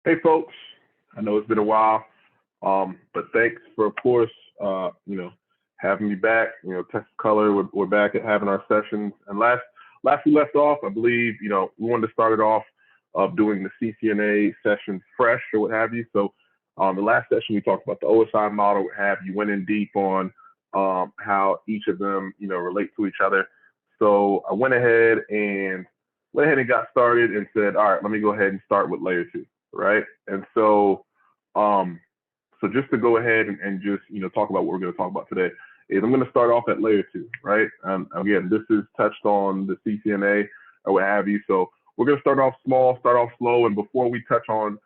Hey, folks. I know it's been a while, but thanks for, of course, having me back. Text Color, we're back at having our sessions. And last we left off, I believe, we wanted to start it off of doing the CCNA sessions fresh or what have you. So, the last session we talked about the OSI model, what have you, went in deep on how each of them, relate to each other. So I went ahead and got started and said, all right, let me go ahead and start with layer two, right? And um, so just to go ahead and just talk about what we're going to talk about today is I'm going to start off at layer two, right? Again, this is touched on the CCNA or what have you. So we're going to start off small, start off slow, and before we touch on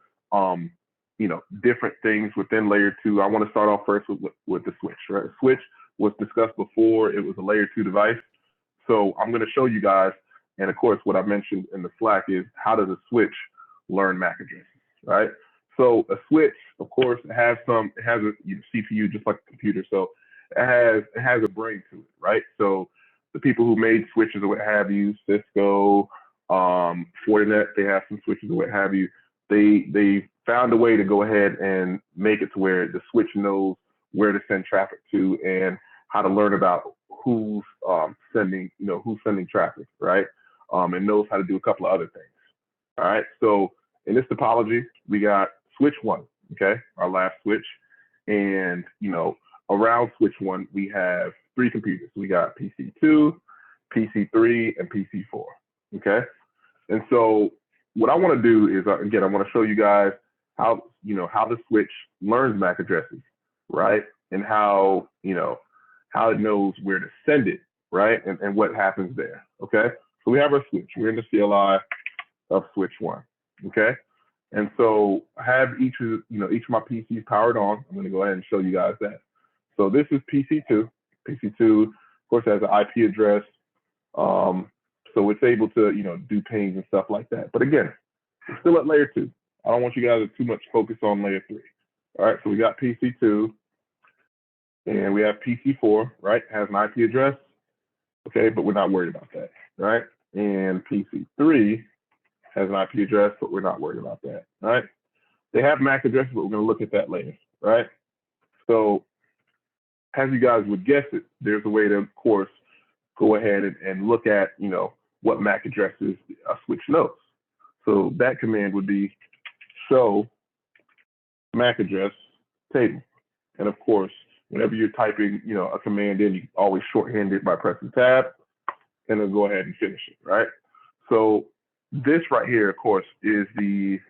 different things within layer two, I want to start off first with the switch, right? Switch was discussed before; it was a layer two device. So I'm going to show you guys, and of course, what I mentioned in the Slack is how does a switch learn MAC addresses, right? So a switch, of course, it has a CPU just like a computer, so it has a brain to it, right? So the people who made switches or what have you, Cisco, Fortinet, they have some switches or what have you. They found a way to go ahead and make it to where the switch knows where to send traffic to and how to learn about who's who's sending traffic, right? And knows how to do a couple of other things. All right. So in this topology, we got switch one, okay, our last switch. And, around switch one, we have three computers. We got PC2, PC3, and PC4, okay? And so what I want to do is, again, I want to show you guys how the switch learns MAC addresses, right? And how it knows where to send it, right? And what happens there, okay? So we have our switch. We're in the CLI of switch one, okay? And so I have each of my PCs powered on. I'm going to go ahead and show you guys that. So this is PC2. PC2, of course, has an IP address, so it's able to do pings and stuff like that. But again, we're still at layer two. I don't want you guys to too much focus on layer three. All right, so we got PC2, and we have PC4, right? Has an IP address, okay, but we're not worried about that, right? And PC3 has an IP address, but we're not worried about that, right? They have MAC addresses, but we're going to look at that later, right? So as you guys would guess it, there's a way to, of course, go ahead and look at, what MAC addresses a switch knows. So that command would be show MAC address table. And of course, whenever you're typing, a command in, you always shorthand it by pressing tab and then go ahead and finish it, right? So this right here, of course, is the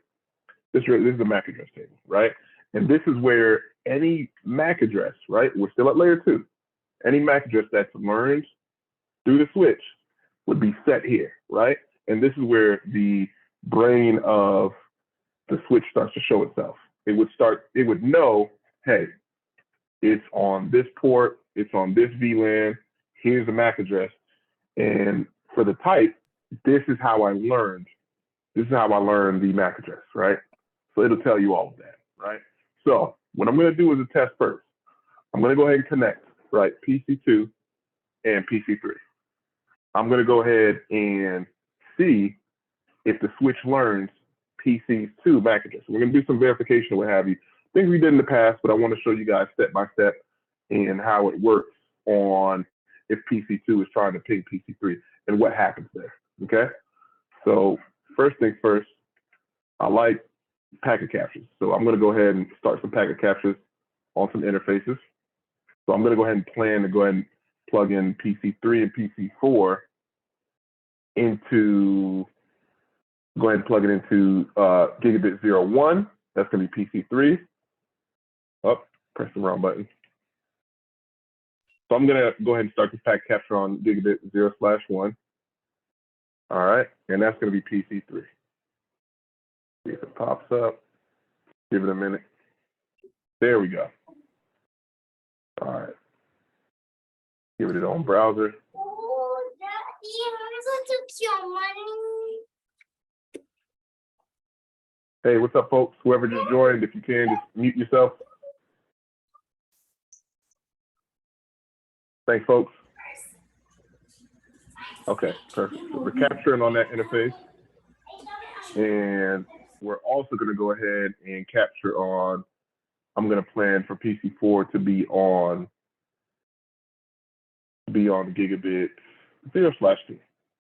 MAC address table, right? And this is where any MAC address, right? We're still at layer two. Any MAC address that's learned through the switch would be set here, right? And this is where the brain of the switch starts to show itself. It would know, hey, it's on this port, it's on this VLAN, here's the MAC address. And for the type, this is how I learned the MAC address, right? So it'll tell you all of that, right? So what I'm going to do is a test first. I'm going to go ahead and connect, right, PC2 and PC3. I'm going to go ahead and see if the switch learns PC2 MAC address. We're going to do some verification or what have you, things we did in the past, but I want to show you guys step by step and how it works on if PC2 is trying to ping PC3 and what happens there, okay? So first things first, I like packet captures. So I'm going to go ahead and start some packet captures on some interfaces. So I'm going to go ahead and plan to go ahead and plug in PC3 and PC4 into gigabit 01. That's going to be PC3. Oh, press the wrong button. So I'm going to go ahead and start this packet capture on gigabit 0/1. All right, and that's going to be PC3. See if it pops up. Give it a minute. There we go. All right. Give it its own browser. Oh, Daddy, Hey, what's up, folks? Whoever just joined, if you can, just mute yourself. Thanks, folks. Okay, perfect. So we're capturing on that interface. And we're also going to go ahead and capture on, I'm going to plan for PC4 to be on gigabit 0/2.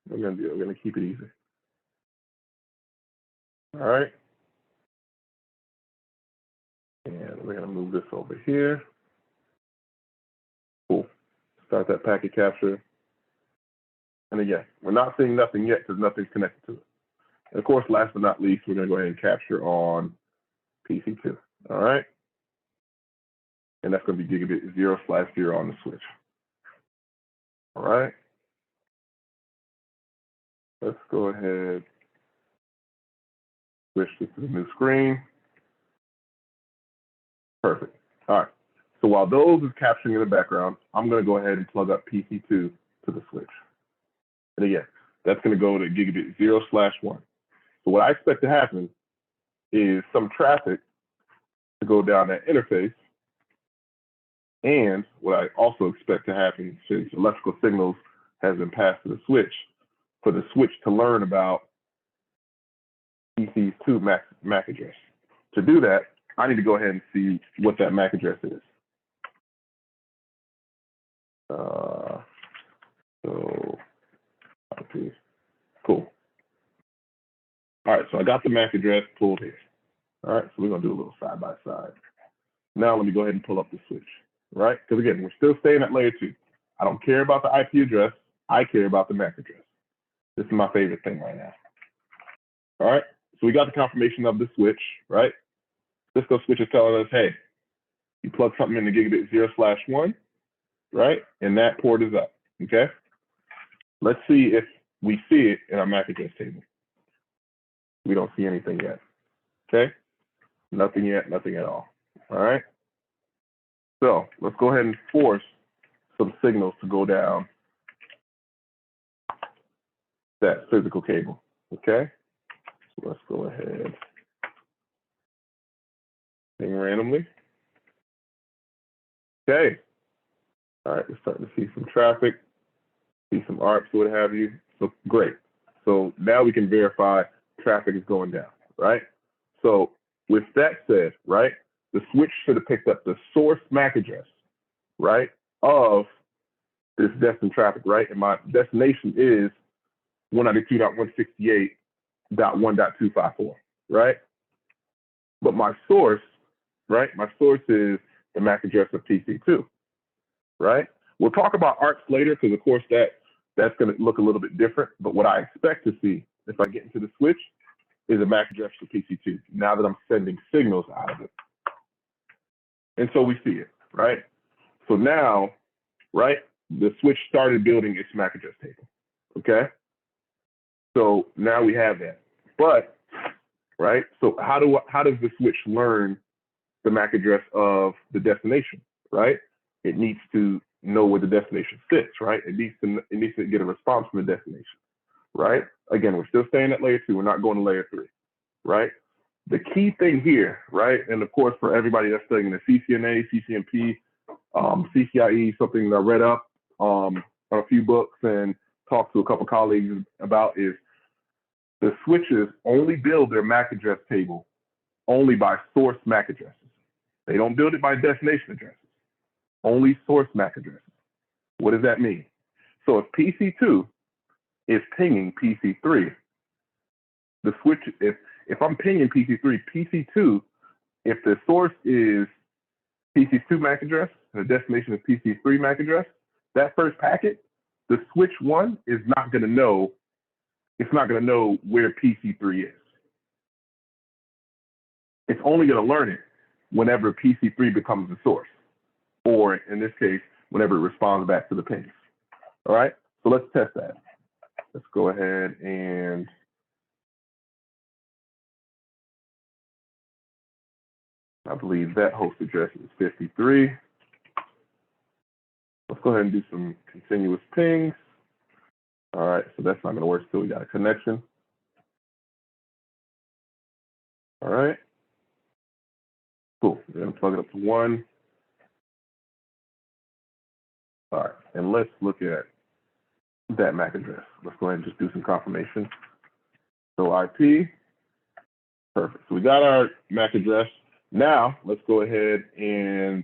We're going to keep it easy. All right. And we're going to move this over here. Cool. Start that packet capture. And again, we're not seeing nothing yet because nothing's connected to it. And of course, last but not least, we're going to go ahead and capture on PC2. All right. And that's going to be gigabit 0/0 on the switch. All right. Let's go ahead, switch this to the new screen. Perfect. All right. So while those is capturing in the background, I'm going to go ahead and plug up PC2 to the switch. And again, that's going to go to gigabit 0/1. So what I expect to happen is some traffic to go down that interface. And what I also expect to happen, since electrical signals has been passed to the switch, for the switch to learn about PC2 MAC address. To do that, I need to go ahead and see what that MAC address is. Okay, cool. All right, so I got the MAC address pulled here. All right, so we're gonna do a little side by side. Now let me go ahead and pull up the switch, right? Because again, we're still staying at layer 2. I don't care about the IP address. I care about the MAC address. This is my favorite thing right now. All right, so we got the confirmation of the switch, right? Cisco switch is telling us, hey, you plug something into gigabit 0/1, right? And that port is up, okay? Let's see if we see it in our MAC address table. We don't see anything yet, okay? Nothing yet, nothing at all, all right? So let's go ahead and force some signals to go down that physical cable, okay? So let's go ahead, ping randomly. Okay, all right, we're starting to see some traffic, see some ARPs, what have you. So great. So now we can verify traffic is going down, right? So with that said, right, the switch should have picked up the source MAC address, right, of this destined traffic, right? And my destination is 192.168.1.254, right? But my source, right, my source is the MAC address of PC2, right? We'll talk about ARPs later because, of course, that's going to look a little bit different. But what I expect to see if I get into the switch is a MAC address for PC2 now that I'm sending signals out of it. And so we see it, right? So now, right, the switch started building its MAC address table, okay? So now we have that. But, right, so how does the switch learn the MAC address of the destination, right? It needs to know where the destination sits, right? It needs to get a response from the destination, right? Again, we're still staying at layer 2. We're not going to layer 3, right? The key thing here, right? And of course, for everybody that's studying the CCNA, CCNP, CCIE, something that I read up on a few books and talked to a couple colleagues about is the switches only build their MAC address table only by source MAC addresses. They don't build it by destination addresses, only source MAC addresses. What does that mean? So if PC2 is pinging PC3, the switch, if I'm pinging PC3, PC2, if the source is PC2 MAC address and the destination is PC3 MAC address, that first packet, the switch 1 is not going to know, it's not going to know where PC3 is. It's only going to learn it whenever PC3 becomes the source, or in this case, whenever it responds back to the pings. All right, so let's test that. Let's go ahead and I believe that host address is 53. Let's go ahead and do some continuous pings. All right, so that's not going to work still. We got a connection. All right, cool. We're going to plug it up to 1. All right, and let's look at that MAC address. Let's go ahead and just do some confirmation. So IP, Perfect. So we got our MAC address. Now let's go ahead and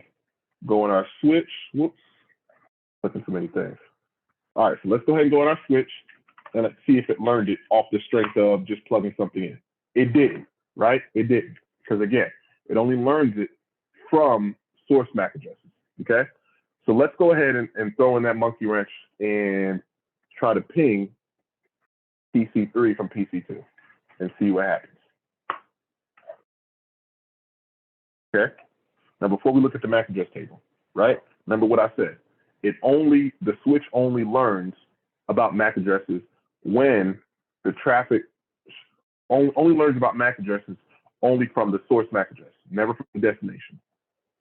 go on our switch. Whoops, clicking so many things. All right, so let's go ahead and go on our switch and let's see if it learned it off the strength of just plugging something in. It didn't, right? It didn't, because again, it only learns it from source MAC addresses, okay? So let's go ahead and throw in that monkey wrench and try to ping PC3 from PC2 and see what happens. Okay. Now, before we look at the MAC address table, right? Remember what I said. The switch only learns about MAC addresses when the traffic only learns about MAC addresses only from the source MAC address, never from the destination.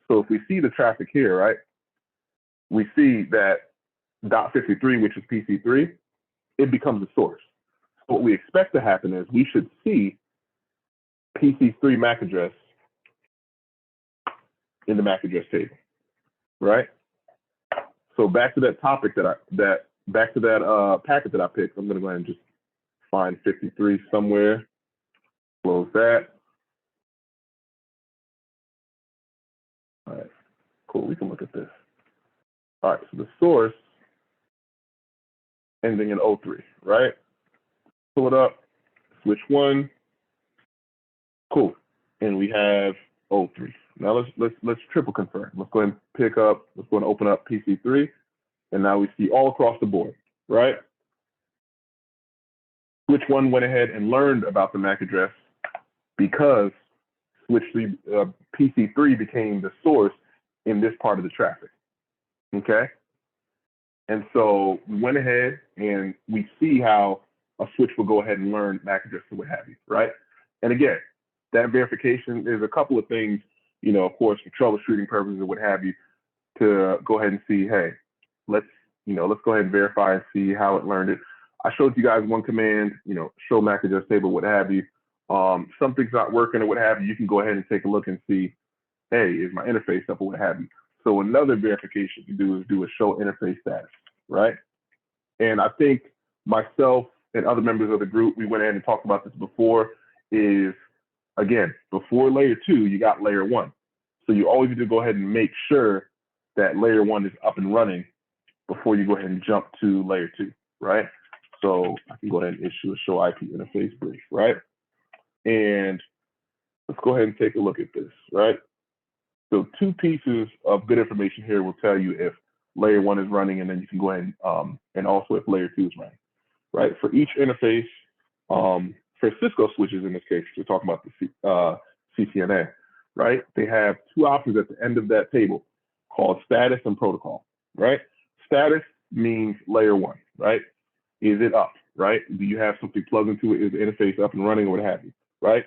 So if we see the traffic here, right, we see that .53, which is PC3, it becomes a source. So what we expect to happen is we should see PC3 MAC address in the MAC address table, right? So back to that topic back to that packet that I picked, I'm gonna go ahead and just find 53 somewhere, close that. All right, cool, we can look at this. All right, so the source ending in 03, right? Pull it up, switch one, cool, and we have 03. Now let's triple confirm. Let's go ahead and let's go and open up PC3, and now we see all across the board, right? Switch one went ahead and learned about the MAC address because PC3 became the source in this part of the traffic, okay? And so we went ahead and we see how a switch will go ahead and learn MAC address or what have you, right? And again, that verification, there's a couple of things, of course, for troubleshooting purposes or what have you, to go ahead and see, hey, let's go ahead and verify and see how it learned it. I showed you guys one command, show MAC address table, what have you. Something's not working or what have you, you can go ahead and take a look and see, hey, is my interface up or what have you. So another verification you do is do a show interface status, right? And I think myself and other members of the group, we went ahead and talked about this before, is again, before layer 2, you got layer 1. So you always need to go ahead and make sure that layer 1 is up and running before you go ahead and jump to layer 2, right? So I can go ahead and issue a show IP interface brief, right? And let's go ahead and take a look at this, right? So 2 pieces of good information here will tell you if layer 1 is running, and then you can go ahead and also if layer 2 is running, right? For each interface, for Cisco switches in this case, we're talking about the CCNA, right? They have 2 options at the end of that table called status and protocol, right? Status means layer 1, right? Is it up, right? Do you have something plugged into it? Is the interface up and running or what have you, right?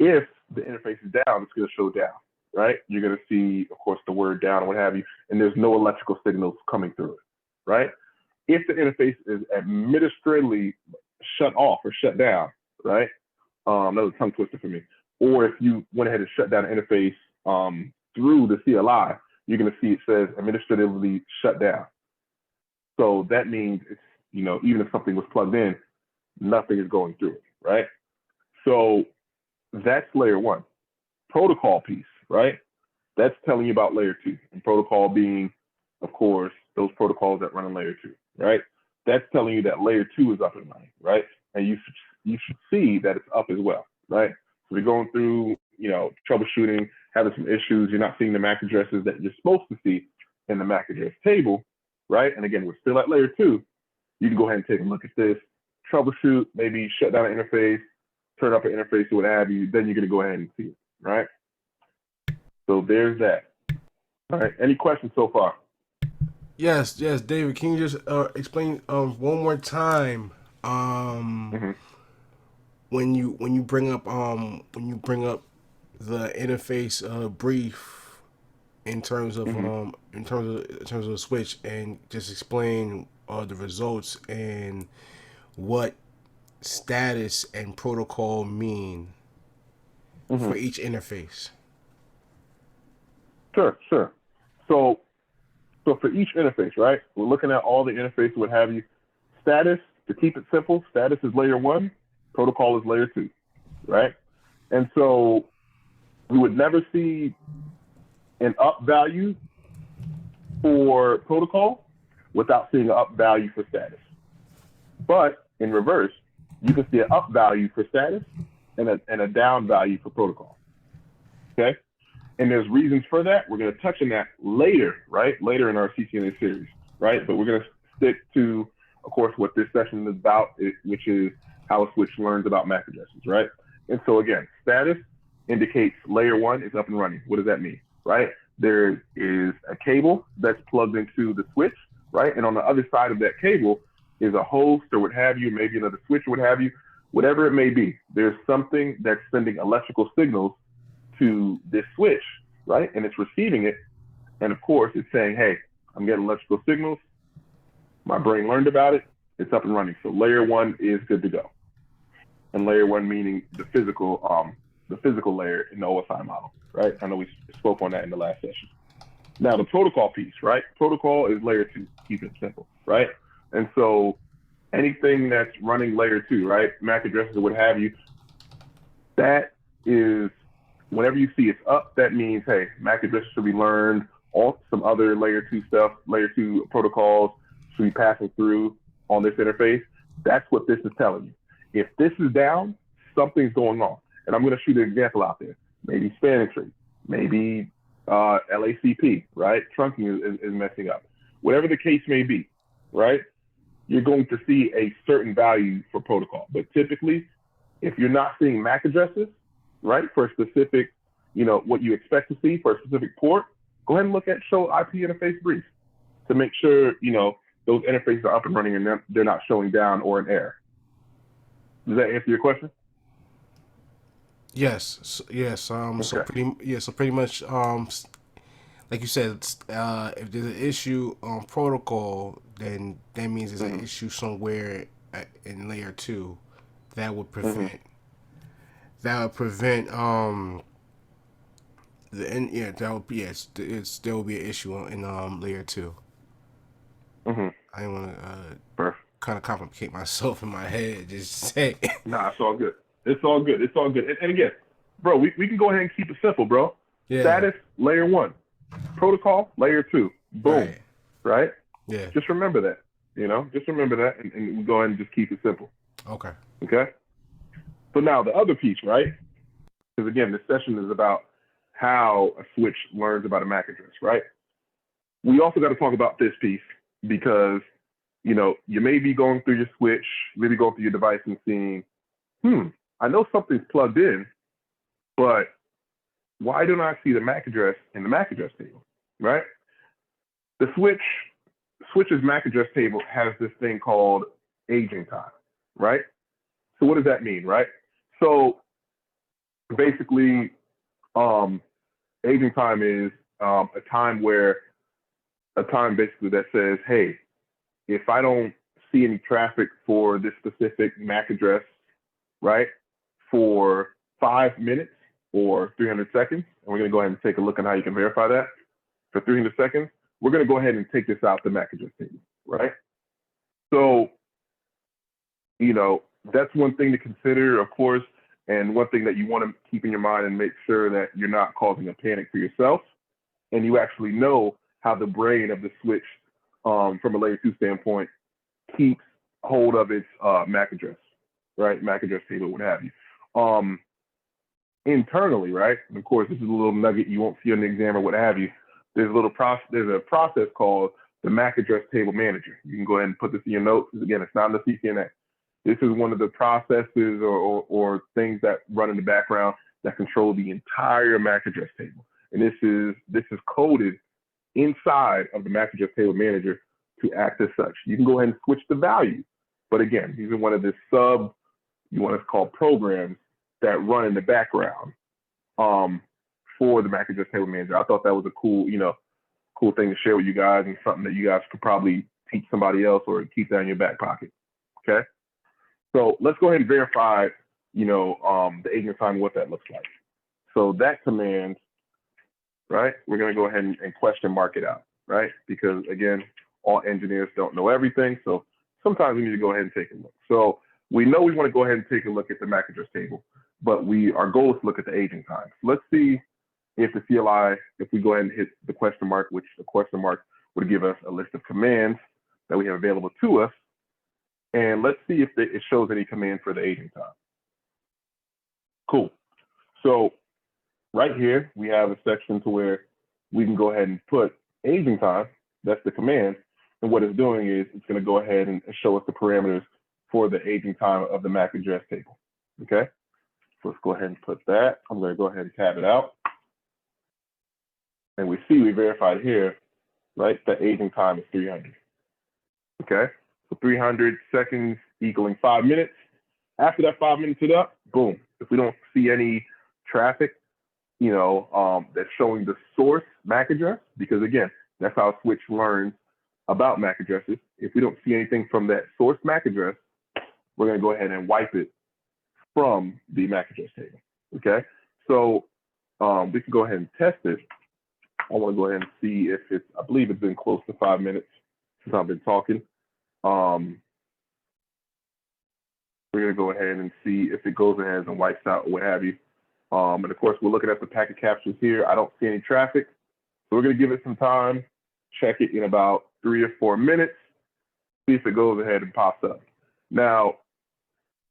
If the interface is down, it's going to show down, right? You're going to see, of course, the word down or what have you, and there's no electrical signals coming through it, right? If the interface is administratively shut off or shut down, right? That was a tongue twister for me. Or if you went ahead and shut down the interface through the CLI, you're going to see it says administratively shut down. So that means it's, even if something was plugged in, nothing is going through it, right? So that's layer 1. Protocol piece, right? That's telling you about layer 2. And protocol being, of course, those protocols that run on layer 2, right? That's telling you that layer 2 is up and running, right? And you should see that it's up as well, right? So we're going through, troubleshooting, having some issues. You're not seeing the MAC addresses that you're supposed to see in the MAC address table, right? And again, we're still at layer 2. You can go ahead and take a look at this, troubleshoot, maybe shut down an interface, turn up an interface or what have you. Then you're going to go ahead and see it, right? So there's that. All right. Any questions so far? Yes, David. Can you just explain one more time when you bring up the interface brief in terms of the switch, and just explain the results and what status and protocol mean for each interface. Sure. So for each interface, right? We're looking at all the interfaces, what have you. Status, to keep it simple, status is layer 1. Protocol is layer 2, right? And so we would never see an up value for protocol without seeing an up value for status. But in reverse, you can see an up value for status and a down value for protocol. Okay? And there's reasons for that. We're going to touch on that later, right? Later in our CCNA series, right? But we're going to stick to, of course, what this session is about, which is how a switch learns about MAC addresses, right? And so again, status indicates layer 1 is up and running. What does that mean, right? There is a cable that's plugged into the switch, right? And on the other side of that cable is a host or what have you, maybe another switch or what have you, whatever it may be. There's something that's sending electrical signals to this switch, right? And it's receiving it. And of course, it's saying, hey, I'm getting electrical signals. My brain learned about it. It's up and running. So layer 1 is good to go. And layer 1 meaning the physical layer in the OSI model, right? I know we spoke on that in the last session. Now the protocol piece, right? Protocol is layer 2, keep it simple, right? And so anything that's running layer 2, right? MAC addresses or what have you, that is, whenever you see it's up, that means, hey, MAC addresses should be learned, all some other layer 2 stuff, layer 2 protocols should be passing through on this interface. That's what this is telling you. If this is down, something's going on. And I'm going to shoot an example out there. Maybe spanning tree, maybe LACP, right? Trunking is messing up. Whatever the case may be, right? You're going to see a certain value for protocol. But typically, if you're not seeing MAC addresses, right, for a specific, what you expect to see for a specific port, go ahead and look at show IP interface brief to make sure, those interfaces are up and running and they're not showing down or an error. Does that answer your question? Yes. Yes. Okay. So pretty much, like you said, if there's an issue on protocol, then that means there's an issue somewhere in layer 2 that would prevent there will be an issue in layer 2. I didn't want to kind of complicate myself in my head. Just say. Nah, it's all good. It's all good. It's all good. And again, bro, we can go ahead and keep it simple, bro. Yeah. Status, layer 1. Protocol, layer 2. Boom. Right? Yeah. Just remember that. Just remember that, and we go ahead and just keep it simple. Okay. Okay? So now the other piece, right? Because again, this session is about how a switch learns about a MAC address, right? We also got to talk about this piece because, you may be going through your switch, maybe going through your device and seeing, I know something's plugged in, but why don't I see the MAC address in the MAC address table, right? The switch's MAC address table has this thing called aging time, right? So what does that mean, right? So basically, aging time is a time basically that says, hey, if I don't see any traffic for this specific MAC address, right, for 5 minutes or 300 seconds, and we're going to go ahead and take a look at how you can verify that for 300 seconds, we're going to go ahead and take this out the MAC address table, right? So, that's one thing to consider, of course, and one thing that you want to keep in your mind and make sure that you're not causing a panic for yourself, and you actually know how the brain of the switch, from a layer 2 standpoint, keeps hold of its MAC address, right? MAC address table, what have you. Internally, right? And of course, this is a little nugget you won't see on the exam or what have you. There's a process called the MAC address table manager. You can go ahead and put this in your notes. Again, it's not in the CCNA. This is one of the processes or things that run in the background that control the entire MAC address table. And this is coded inside of the MAC address table manager to act as such. You can go ahead and switch the value. But again, these are one of the you want to call programs that run in the background for the MAC address table manager. I thought that was a cool thing to share with you guys and something that you guys could probably teach somebody else or keep that in your back pocket. Okay. So let's go ahead and verify, the agent time, what that looks like. So that command, right, we're going to go ahead and question mark it out, right? Because again, all engineers don't know everything. So sometimes we need to go ahead and take a look. So we know we want to go ahead and take a look at the MAC address table, but our goal is to look at the aging time. So let's see if the CLI, if we go ahead and hit the question mark, which the question mark would give us a list of commands that we have available to us. And let's see if it shows any command for the aging time. Cool. So right here, we have a section to where we can go ahead and put aging time. That's the command. And what it's doing is it's going to go ahead and show us the parameters for the aging time of the MAC address table. Okay. So let's go ahead and put that. I'm going to go ahead and tab it out. And we see we verified here, right, that aging time is 300. Okay. So 300 seconds equaling 5 minutes. After that 5 minutes is up, boom. If we don't see any traffic, that's showing the source MAC address, because again, that's how Switch learns about MAC addresses. If we don't see anything from that source MAC address, we're going to go ahead and wipe it from the MAC address table. Okay. So we can go ahead and test it. I want to go ahead and see if I believe it's been close to 5 minutes since I've been talking. We're going to go ahead and see if it goes ahead and wipes out or what have you. And of course, we're looking at the packet captures here. I don't see any traffic. So we're going to give it some time, check it in about 3 or 4 minutes, see if it goes ahead and pops up. Now,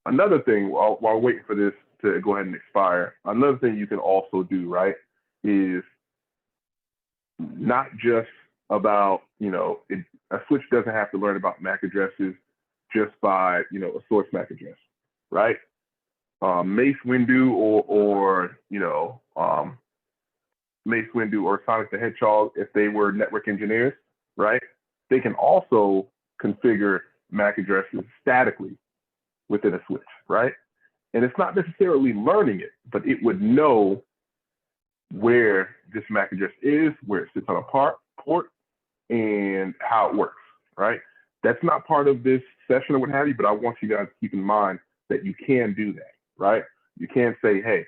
another thing, while we're waiting for this to go ahead and expire, another thing you can also do, right, is not just about, a Switch doesn't have to learn about MAC addresses just by, a source MAC address, right? Mace Windu or Mace Windu or Sonic the Hedgehog, if they were network engineers, right? They can also configure MAC addresses statically within a switch, right? And it's not necessarily learning it, but it would know where this MAC address is, where it sits on a port, and how it works, right? That's not part of this session or what have you, but I want you guys to keep in mind that you can do that, right? You can say, hey,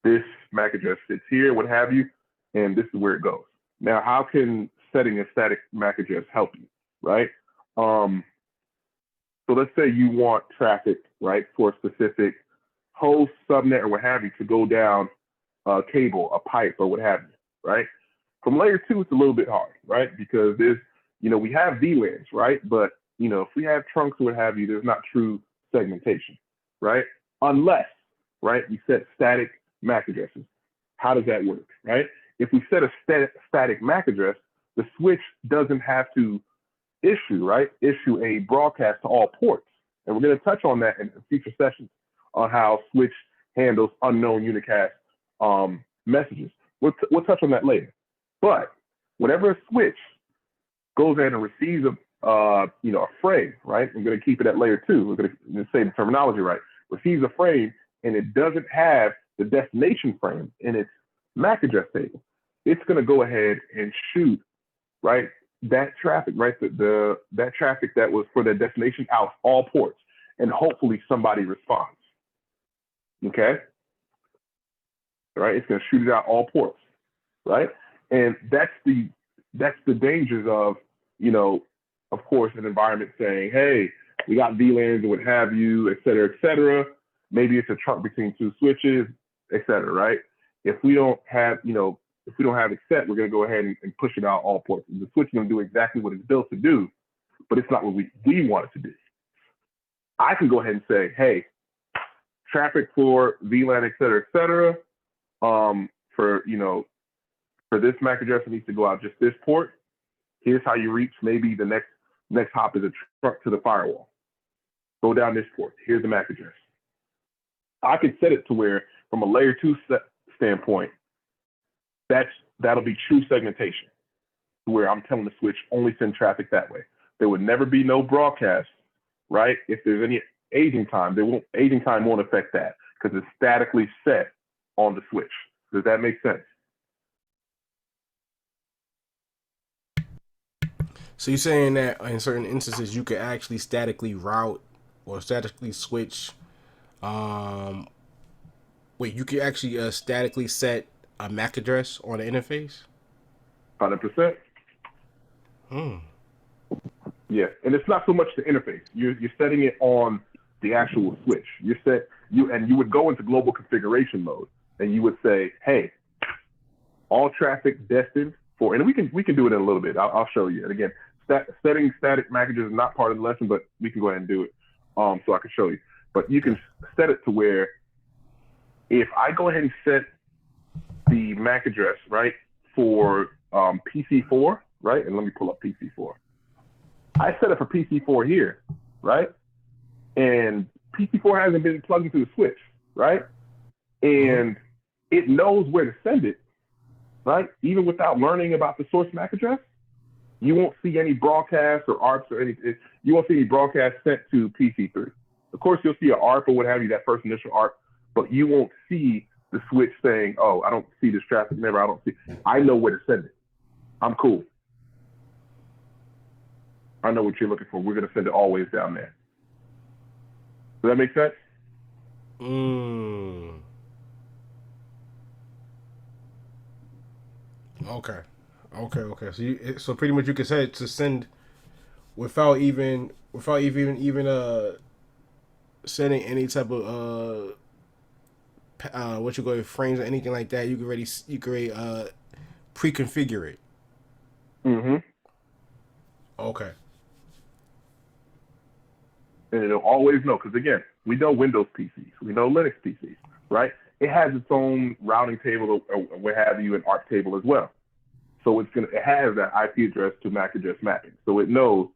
this MAC address sits here, what have you, and this is where it goes. Now, how can setting a static MAC address help you, right? So let's say you want traffic, right, for a specific host, subnet, or what have you to go down a cable, a pipe, or what have you, right? From layer 2, it's a little bit hard, right? Because there's, we have VLANs, right? But, if we have trunks or what have you, there's not true segmentation, right? Unless, right, we set static MAC addresses. How does that work, right? If we set a static MAC address, the switch doesn't have to issue a broadcast to all ports. And we're going to touch on that in future sessions on how Switch handles unknown unicast messages. We'll touch on that later. But whenever a switch goes in and receives a frame, right? I'm going to keep it at layer 2. We're going to say the terminology right. Receives a frame and it doesn't have the destination frame in its MAC address table. It's going to go ahead and shoot, right, that traffic, right, that traffic that was for the destination out all ports, and hopefully somebody responds. Okay, right? It's going to shoot it out all ports, right? And that's the dangers of, of course, an environment saying, hey, we got VLANs and what have you, et cetera, et cetera. Maybe it's a trunk between two switches, et cetera, right? If we don't have, if we don't have it set, we're going to go ahead and push it out all ports. The switch is going to do exactly what it's built to do, but it's not what we want it to do. I can go ahead and say, hey, traffic for VLAN, et cetera, for this MAC address, it needs to go out just this port. Here's how you reach. Maybe the next hop is a trunk to the firewall. Go down this port. Here's the MAC address. I could set it to where, from a layer 2 standpoint, that'll be true segmentation, where I'm telling the switch only send traffic that way. There would never be no broadcast, right? If there's any aging time, aging time won't affect that because it's statically set on the switch. Does that make sense? So you're saying that in certain instances you could actually statically route or statically switch. You could actually statically set a MAC address on the interface? 100%. Yeah, and it's not so much the interface. You're setting it on the actual switch. You would go into global configuration mode, and you would say, hey, all traffic destined for, and we can do it in a little bit. I'll show you. And again, setting static MAC address is not part of the lesson, but we can go ahead and do it, so I can show you. But you can set it to where if I go ahead and set the MAC address, right, for PC4, right, and let me pull up PC4. I set it for PC4 here, right, and PC4 hasn't been plugged into the switch, right, and it knows where to send it, right, even without learning about the source MAC address. You won't see any broadcasts or ARPs or anything. You won't see any broadcasts sent to PC3. Of course, you'll see an ARP or what have you, that first initial ARP, but you won't see the switch saying, oh, I don't see this traffic, never, I don't see. I know where to send it. I'm cool. I know what you're looking for. We're going to send it always down there. Does that make sense? Okay. So pretty much you can set it to send without even setting any type of what you go frames or anything like that. You can already pre-configure it. Mm-hmm. Okay. And it'll always know, because again, we know Windows PCs, we know Linux PCs, right? It has its own routing table or what have you, an ARP table as well. So it has that IP address to MAC address mapping. So it knows,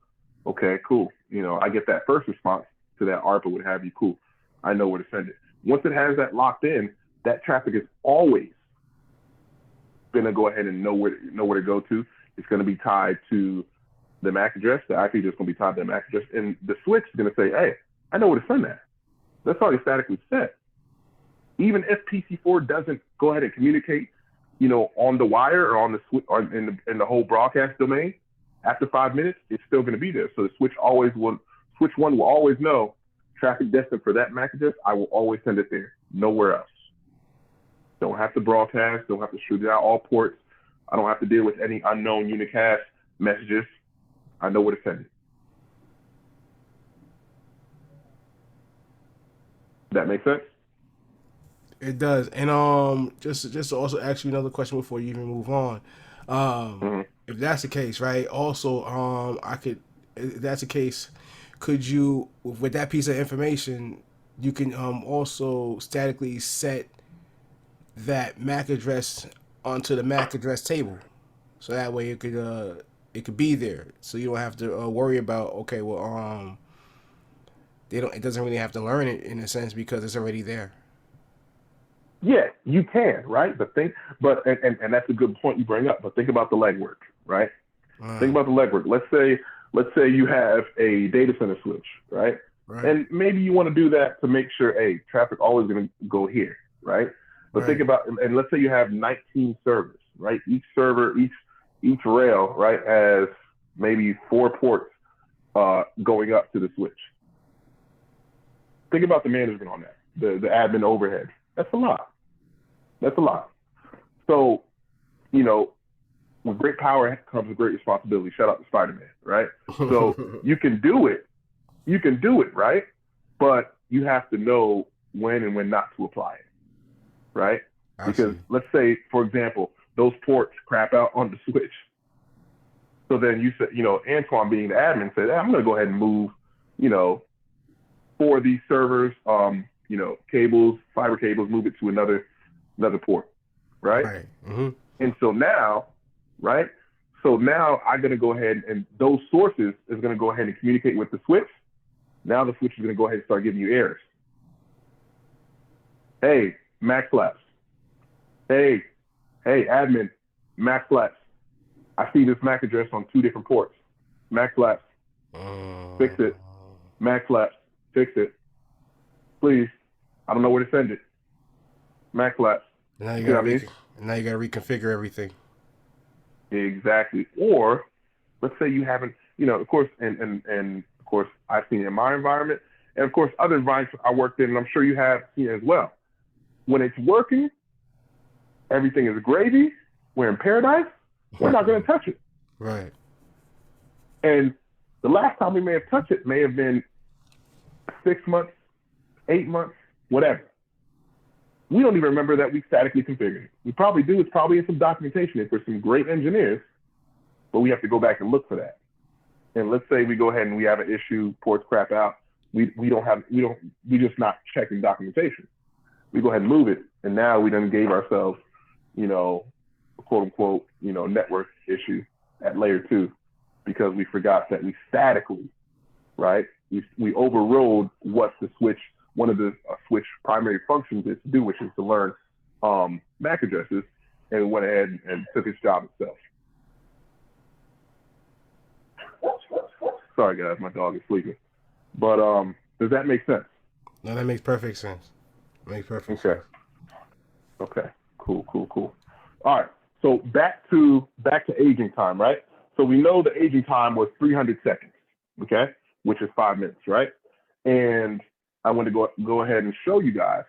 okay, cool. I get that first response to that ARP or what have you, cool. I know where to send it. Once it has that locked in, that traffic is always gonna go ahead and know where to go to. It's gonna be tied to the MAC address. The IP address is gonna be tied to the MAC address, and the switch is gonna say, hey, I know where to send that. That's already statically set. Even if PC4 doesn't go ahead and communicate, on the wire or on the switch or in the whole broadcast domain, after 5 minutes, it's still going to be there. So the switch one will always know traffic destined for that MAC address. I will always send it there, nowhere else. Don't have to broadcast. Don't have to shoot it out all ports. I don't have to deal with any unknown unicast messages. I know where to send it. That make sense? It does. And just to also ask you another question before you even move on. If that's the case, right? Also, if that's the case, could you, with that piece of information, you can also statically set that MAC address onto the MAC address table, so that way it could be there, so you don't have to worry about, okay, well, it doesn't really have to learn it in a sense because it's already there. Yeah, you can, right? But and that's a good point you bring up. But think about the legwork, right? Think about the legwork. Let's say you have a data center switch, right? And maybe you want to do that to make sure, hey, traffic always going to go here, right? But think about, and let's say you have 19 servers, right? Each server, each rail, right, has maybe 4 ports going up to the switch. Think about the management on that, the admin overhead. That's a lot. So, with great power comes with great responsibility. Shout out to Spider-Man, right? So you can do it, right? But you have to know when and when not to apply it, right? Because let's say, for example, those ports crap out on the switch. So then you said, Antoine being the admin said, hey, I'm going to go ahead and move, 4 of these servers, cables, fiber cables, move it to another port, right? And so now, right? So now I'm going to go ahead and those sources is going to go ahead and communicate with the switch. Now the switch is going to go ahead and start giving you errors. Hey, MAC flaps. Hey, admin, MAC flaps. I see this MAC address on 2 different ports. MAC flaps. Fix it. MAC flaps. Fix it. Please. I don't know where to send it. MAC flaps. Now you gotta reconfigure everything. Exactly. Or let's say you haven't, of course, and of course I've seen it in my environment, and of course other environments I worked in, and I'm sure you have seen it as well. When it's working, everything is gravy. We're in paradise. We're not going to touch it. Right. And the last time we may have touched it may have been 6 months, 8 months, whatever. We don't even remember that we statically configured it. We probably do. It's probably in some documentation if we're some great engineers, but we have to go back and look for that. And let's say we go ahead and we have an issue, ports crap out. We just not checking documentation. We go ahead and move it, and now we done gave ourselves, quote unquote, network issue at layer 2 because we forgot that we statically, right? We overrode what the switch, one of the switch primary functions is to do, which is to learn MAC addresses, and we went ahead and took its job itself. Sorry guys, my dog is sleeping. But does that make sense? No, that makes perfect sense. Makes perfect sense. Okay. Cool. All right. So back to aging time, right? So we know the aging time was 300 seconds, okay, which is 5 minutes, right? And I want to go ahead and show you guys,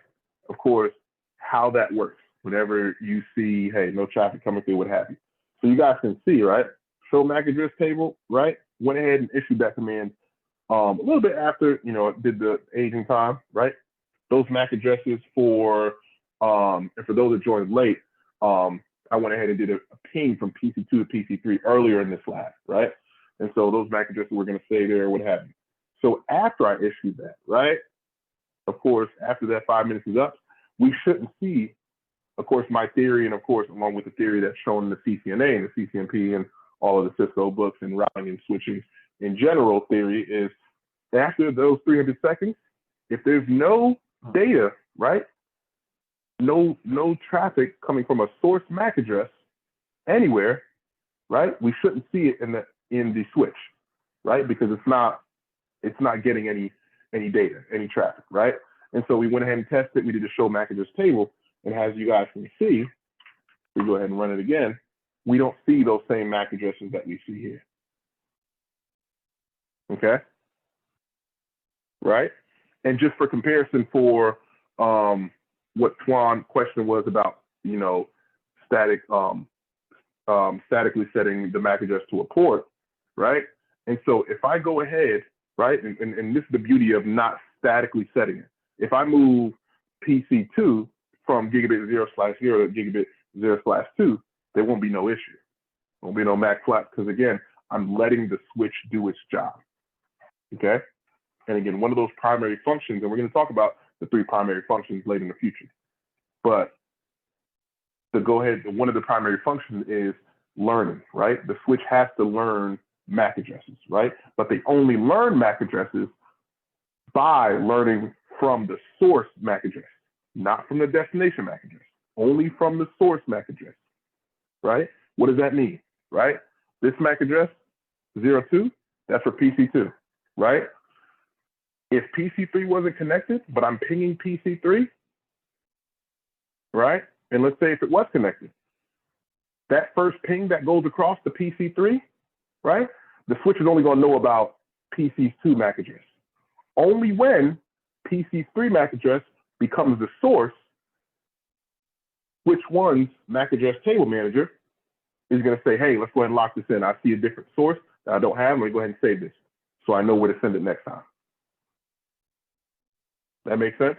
of course, how that works. Whenever you see, hey, no traffic coming through, what have you. So you guys can see, right? Show MAC address table, right? Went ahead and issued that command a little bit after, it did the aging time, right? Those MAC addresses for, and for those that joined late, I went ahead and did a ping from PC2 to PC3 earlier in this lab, right? And so those MAC addresses were going to stay there, what have you. So after I issued that, right? Of course, after that 5 minutes is up, we shouldn't see, of course, my theory, and of course, along with the theory that's shown in the CCNA and the CCNP and all of the Cisco books and routing and switching in general theory is after those 300 seconds, if there's no data, right? No traffic coming from a source MAC address anywhere, right? We shouldn't see it in the switch, right? Because it's not getting any data, any traffic, right? And so we went ahead and tested. We did a show MAC address table, and as you guys can see, we go ahead and run it again. We don't see those same MAC addresses that we see here. Okay, right? And just for comparison, for what Twan's question was about, statically setting the MAC address to a port, right? And so if I go ahead, right, and this is the beauty of not statically setting it. If I move PC2 from gigabit 0/0 to gigabit 0/2, there won't be no issue. There won't be no MAC flap because again, I'm letting the switch do its job. Okay. And again, one of those primary functions, and we're going to talk about the 3 primary functions later in the future. But to go ahead, one of the primary functions is learning, right? The switch has to learn MAC addresses, right? But they only learn MAC addresses by learning from the source MAC address, not from the destination MAC address, only from the source MAC address, right? What does that mean, right? This MAC address, 02, that's for PC2, right? If PC3 wasn't connected, but I'm pinging PC3, right? And let's say if it was connected, that first ping that goes across to PC3, right? The switch is only going to know about PC2 MAC address. Only when PC3 MAC address becomes the source, which one's MAC address table manager is going to say, hey, let's go ahead and lock this in. I see a different source that I don't have. Let me go ahead and save this so I know where to send it next time. That makes sense?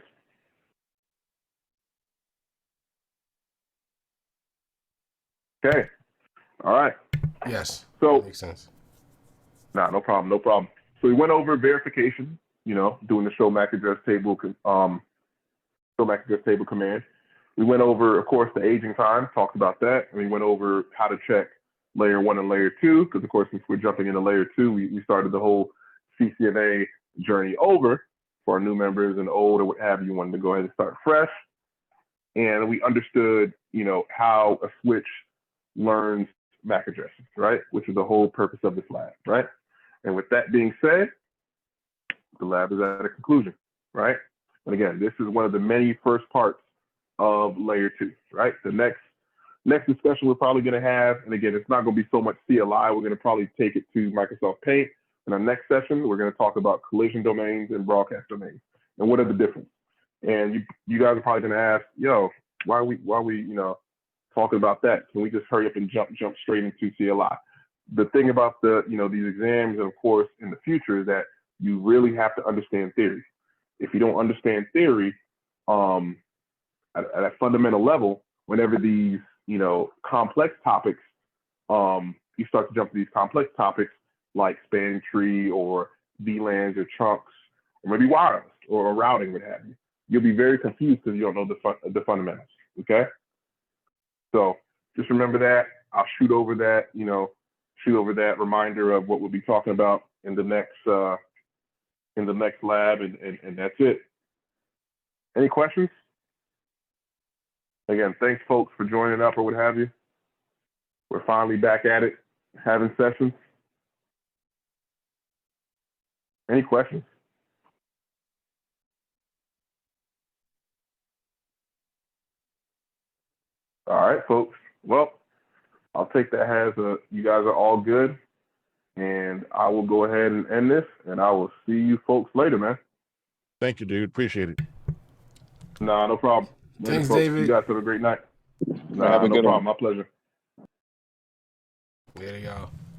Okay. All right. Yes. So that makes sense. Nah, no problem. So we went over verification, doing the show MAC address table, command. We went over, of course, the aging time, talked about that. And we went over how to check layer 1 and layer 2, because of course, since we're jumping into layer 2, we started the whole CCNA journey over for our new members and old or what have you, wanted to go ahead and start fresh. And we understood, how a switch learns MAC addresses, right? Which is the whole purpose of this lab, right? And with that being said, the lab is at a conclusion, right? And again, this is one of the many first parts of layer 2, right? The next discussion we're probably going to have, and again, it's not going to be so much CLI. We're going to probably take it to Microsoft Paint. In our next session, we're going to talk about collision domains and broadcast domains and what are the difference. And you guys are probably going to ask, why are we talking about that? Can we just hurry up and jump straight into CLI? The thing about these exams, and of course in the future, is that you really have to understand theory. if you don't understand theory at a fundamental level, whenever these, complex topics, you start to jump to these complex topics like spanning tree or VLANs or chunks, or maybe wireless or routing, what have you. You'll be very confused because you don't know the fundamentals. Okay, so just remember that. I'll shoot over that reminder of what we'll be talking about in the next lab, and that's it. Any questions? Again, thanks folks for joining up or what have you. We're finally back at it, having sessions. Any questions? All right, folks. Well, I'll take that as you guys are all good, and I will go ahead and end this, and I will see you folks later, man. Thank you, dude. Appreciate it. Nah, no problem. Thanks, folks. David. You guys have a great night. Have a no good problem. one. My pleasure. There you go.